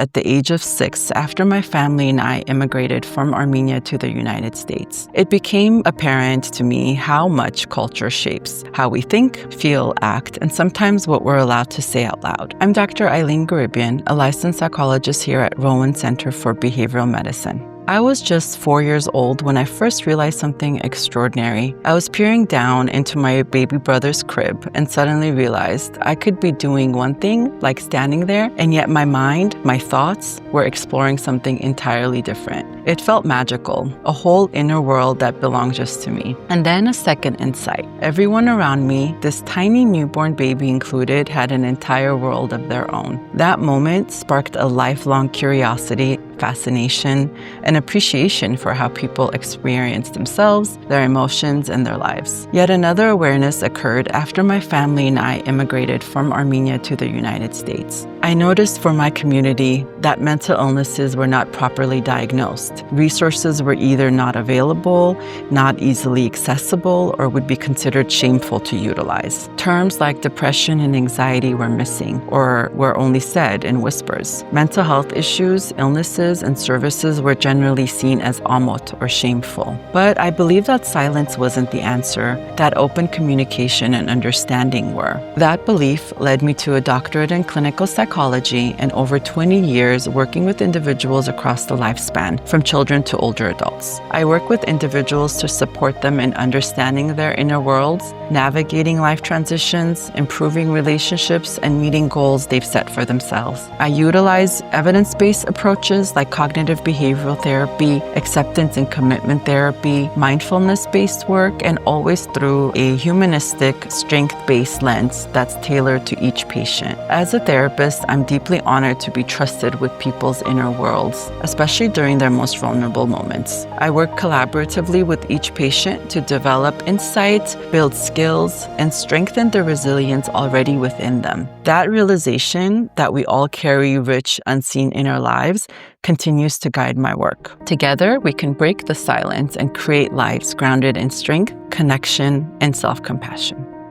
at the age of 6 after my family and I immigrated from Armenia to the United States. It became apparent to me how much culture shapes how we think, feel, act, and sometimes what we're allowed to say out loud. I'm Dr. Eileen Garibian, a licensed psychologist here at Rowan Center for Behavioral Medicine. I was just 4 years old when I first realized something extraordinary. I was peering down into my baby brother's crib and suddenly realized I could be doing one thing, like standing there, and yet my mind, my thoughts, were exploring something entirely different. It felt magical, a whole inner world that belonged just to me. And then a second insight. Everyone around me, this tiny newborn baby included, had an entire world of their own. That moment sparked a lifelong curiosity, fascination, and appreciation for how people experience themselves, their emotions, and their lives. Yet another awareness occurred after my family and I immigrated from Armenia to the United States. I noticed for my community that mental illnesses were not properly diagnosed. Resources were either not available, not easily accessible, or would be considered shameful to utilize. Terms like depression and anxiety were missing, or were only said in whispers. Mental health issues, illnesses, and services were generally seen as amot or shameful. But I believe that silence wasn't the answer, that open communication and understanding were. That belief led me to a doctorate in clinical psychology and over 20 years working with individuals across the lifespan, from children to older adults. I work with individuals to support them in understanding their inner worlds, navigating life transitions, improving relationships, and meeting goals they've set for themselves. I utilize evidence-based approaches like cognitive behavioral therapy, acceptance and commitment therapy, mindfulness-based work, and always through a humanistic, strength-based lens that's tailored to each patient. As a therapist, I'm deeply honored to be trusted with people's inner worlds, especially during their most vulnerable moments. I work collaboratively with each patient to develop insights, build skills, and strengthen the resilience already within them. That realization that we all carry rich, unseen inner lives continues to guide my work. Together, we can break the silence and create lives grounded in strength, connection, and self-compassion.